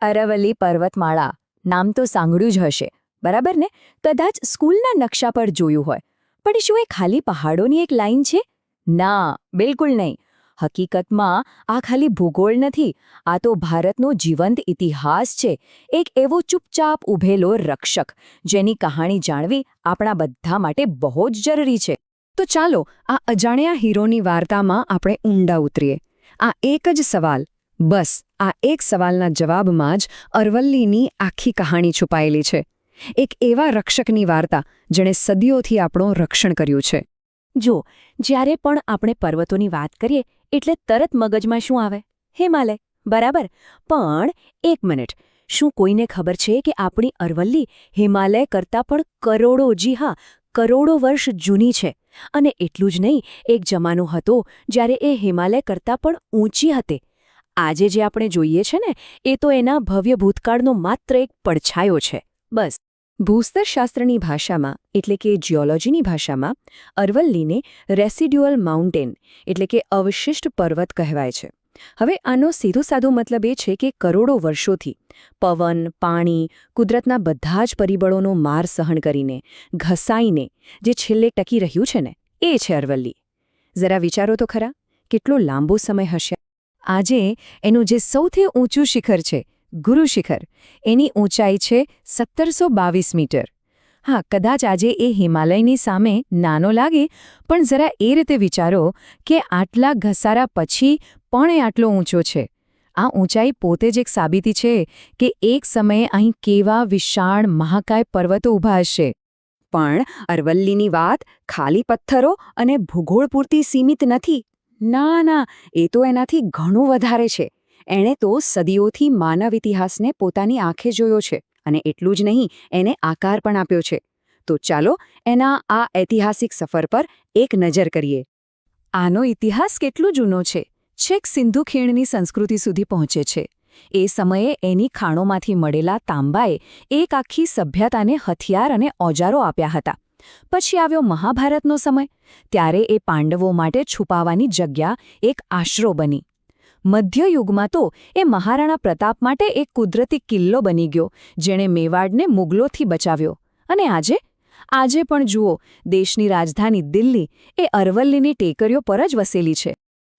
અરવલ્લી પર્વતમાળા નામ તો સાંભળ્યું જ હશે, બરાબર ને? કદાચ સ્કૂલના નકશા પર જોયું હોય. પણ શું એ ખાલી પહાડોની એક લાઈન છે? ના, બિલકુલ નહીં. હકીકતમાં આ ખાલી ભૂગોળ નથી, આ તો ભારતનો જીવંત ઇતિહાસ છે. એક એવો ચૂપચાપ ઊભેલો રક્ષક, જેની કહાણી જાણવી આપણા બધા માટે બહુ જ જરૂરી છે. તો ચાલો આ અજાણ્યા હીરોની વાર્તામાં આપણે ઊંડા ઉતરીએ. આ એક જ સવાલ, બસ આ એક સવાલના જવાબમાં જ અરવલ્લીની આખી કહાણી છુપાયેલી છે. એક એવા રક્ષકની વાર્તા જેણે સદીઓથી આપણું રક્ષણ કર્યું છે. જો, જ્યારે પણ આપણે પર્વતોની વાત કરીએ એટલે તરત મગજમાં શું આવે? હિમાલય, બરાબર? પણ એક મિનિટ, શું કોઈને ખબર છે કે આપણી અરવલ્લી હિમાલય કરતાં પણ કરોડો, જી હા, કરોડો વર્ષ જૂની છે? અને એટલું જ નહીં, એક જમાનો હતો જ્યારે એ હિમાલય કરતાં પણ ઊંચી હતી. આજે જે આપણે જોઈએ છે ને, એ તો એના ભવ્ય ભૂતકાળનો માત્ર એક પડછાયો છે, બસ. ભૂસ્તરશાસ્ત્રની ભાષામાં, એટલે કે જીઓલોજીની ભાષામાં, અરવલ્લીને રેસિડ્યુઅલ માઉન્ટેન એટલે કે અવશિષ્ટ પર્વત કહેવાય છે. હવે આનો સીધો સાધો મતલબ એ છે કે કરોડો વર્ષોથી પવન, પાણી, કુદરતના બધા જ પરિબળોનો માર સહન કરીને, ઘસાઈને જે છેલ્લે ટકી રહ્યું છે ને, એ છે અરવલ્લી. જરા વિચારો તો ખરા, કેટલો લાંબો સમય હશે. આજે એનું જે સૌથી ઊંચું શિખર છે, ગુરુ શિખર, એની ઊંચાઈ છે 1722 મીટર. હા, કદાચ આજે એ હિમાલયની સામે નાનો લાગે, પણ જરા એ રીતે વિચારો કે આટલા ઘસારા પછી પણ એ આટલો ઊંચો છે. આ ઊંચાઈ પોતે જ એક સાબિતી છે કે એક સમયે અહીં કેવા વિશાળ મહાકાય પર્વતો ઊભા હશે. પણ અરવલ્લીની વાત ખાલી પથ્થરો અને ભૂગોળ પૂરતી સીમિત નથી. ના, એ તો એનાથી ઘણું વધારે છે. એણે તો સદીઓથી માનવ ઇતિહાસને પોતાની આંખે જોયો છે, અને એટલું જ નહીં, એને આકાર પણ આપ્યો છે. તો ચાલો એના આ ઐતિહાસિક સફર પર એક નજર કરીએ. આનો ઇતિહાસ કેટલો જૂનો છે, છેક સિંધુ ખીણની સંસ્કૃતિ સુધી પહોંચે છે. એ સમયે એની ખાણોમાંથી મળેલા તાંબાએ એક આખી સભ્યતાને હથિયાર અને ઓજારો આપ્યા હતા. પછી આવ્યો મહાભારતનો સમય, ત્યારે એ પાંડવો માટે છુપાવાની જગ્યા, એક આશરો બની. મધ્યયુગમાં તો એ મહારાણા પ્રતાપ માટે એક કુદરતી કિલ્લો બની ગયો, જેણે મેવાડને મુગલોથી બચાવ્યો. અને આજે પણ જુઓ, દેશની રાજધાની દિલ્હી એ અરવલ્લીની ટેકરીઓ પર જ વસેલી છે.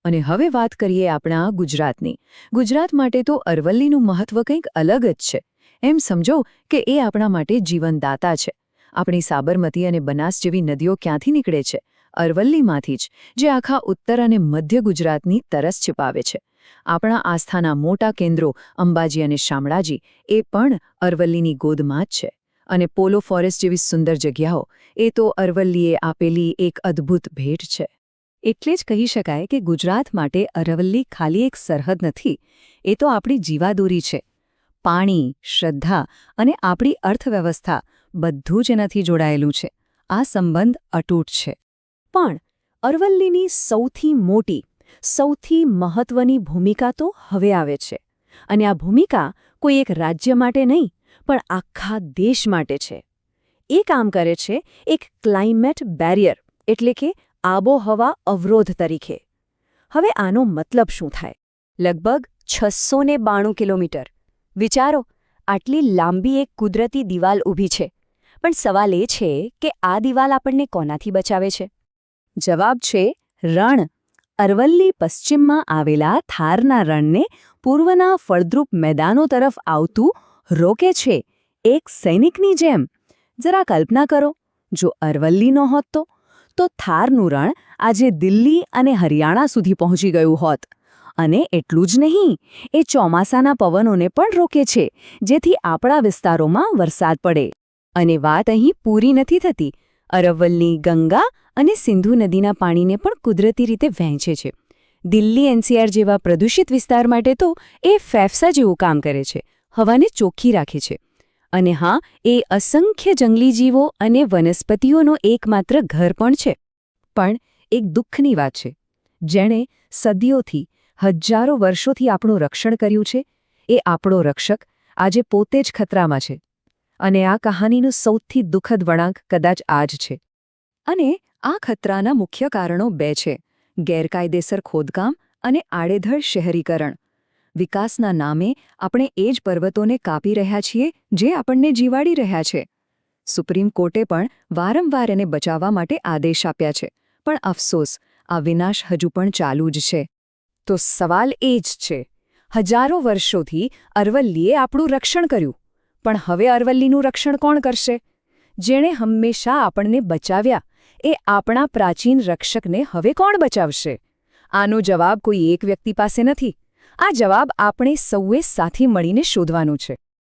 અને હવે વાત કરીએ આપણા ગુજરાતની. ગુજરાત માટે તો અરવલ્લીનું મહત્વ કંઈક અલગ જ છે. એમ સમજો કે એ આપણા માટે જીવનદાતા છે. આપણી સાબરમતી અને બનાસ જેવી નદીઓ ક્યાંથી નીકળે છે? અરવલ્લીમાંથી જ, જે આખા ઉત્તર અને મધ્ય ગુજરાતની તરસ छिपाવે છે. આપણા આસ્થાના મોટા કેન્દ્રો અંબાજી અને શામળાજી એ પણ અરવલ્લીની ગોદમાં જ છે. અને પોલો ફોરેસ્ટ જેવી સુંદર જગ્યાઓ એ તો અરવલ્લીએ આપેલી એક અદ્ભુત ભેટ છે. એટલે જ કહી શકાય કે ગુજરાત માટે અરવલ્લી ખાલી એક સરહદ નથી, એ તો આપણી જીવાદોરી છે. પાણી, શ્રદ્ધા અને આપણી અર્થવ્યવસ્થા બધું જ એનાથી જોડાયેલું છે. આ સંબંધ અતૂટ છે. પણ અરવલ્લીની સૌથી મોટી, સૌથી મહત્વની ભૂમિકા તો હવે આવે છે. અને આ ભૂમિકા કોઈ એક રાજ્ય માટે નહીં, પણ આખા દેશ માટે છે. એ કામ કરે છે એક ક્લાઇમેટ બેરિયર, એટલે કે આબોહવા અવરોધ તરીકે. હવે આનો મતલબ શું થાય? લગભગ 692 કિલોમીટર. વિચારો, આટલી લાંબી એક કુદરતી દિવાલ ઊભી છે. પણ સવાલ એ છે કે આ દિવાલ આપણને કોનાથી બચાવે છે? જવાબ છે રણ. અરવલ્લી પશ્ચિમમાં આવેલા થારના રણને પૂર્વના ફળદ્રુપ મેદાનો તરફ આવતું રોકે છે, એક સૈનિકની જેમ. જરા કલ્પના કરો, જો અરવલ્લી નહોત તો થારનું રણ આજે દિલ્હી અને હરિયાણા સુધી પહોંચી ગયું હોત. અને એટલું જ નહીં, એ ચોમાસાના પવનોને પણ રોકે છે, જેથી આપણા વિસ્તારોમાં વરસાદ પડે. અને વાત અહીં પૂરી નથી થતી. અરવલ્લી ગંગા અને સિંધુ નદીના પાણીને પણ કુદરતી રીતે વહેંચે છે. દિલ્હી એનસીઆર જેવા પ્રદૂષિત વિસ્તાર માટે તો એ ફેફસા જેવું કામ કરે છે, હવાને ચોખ્ખી રાખે છે. અને હા, એ અસંખ્ય જંગલી જીવો અને વનસ્પતિઓનો એકમાત્ર ઘર પણ છે. પણ એક દુઃખની વાત છે, જેણે સદીઓથી, હજારો વર્ષોથી આપણું રક્ષણ કર્યું છે, એ આપણો રક્ષક આજે પોતે જ ખતરામાં છે. અને આ કહાનીનું સૌથી દુઃખદ વળાંક કદાચ આ જ છે. અને આ ખતરાના મુખ્ય કારણો બે છે: ગેરકાયદેસર ખોદકામ અને આડેધડ શહેરીકરણ. વિકાસના નામે આપણે એ જ પર્વતોને કાપી રહ્યા છીએ જે આપણને જીવાડી રહ્યા છે. સુપ્રીમ કોર્ટે પણ વારંવાર એને બચાવવા માટે આદેશ આપ્યા છે, પણ અફસોસ, આ વિનાશ હજુ પણ ચાલુ જ છે. તો સવાલ એ જ છે, હજારો વર્ષોથી અરવલ્લીએ આપણું રક્ષણ કર્યું, પણ હવે અરવલ્લીનું રક્ષણ કોણ કરશે? જેણે હંમેશા આપણને બચાવ્યા, એ આપણા પ્રાચીન રક્ષકને હવે કોણ બચાવશે? આનો જવાબ કોઈ એક વ્યક્તિ પાસે નથી. આ જવાબ આપણે સૌએ સાથે મળીને શોધવાનું છે.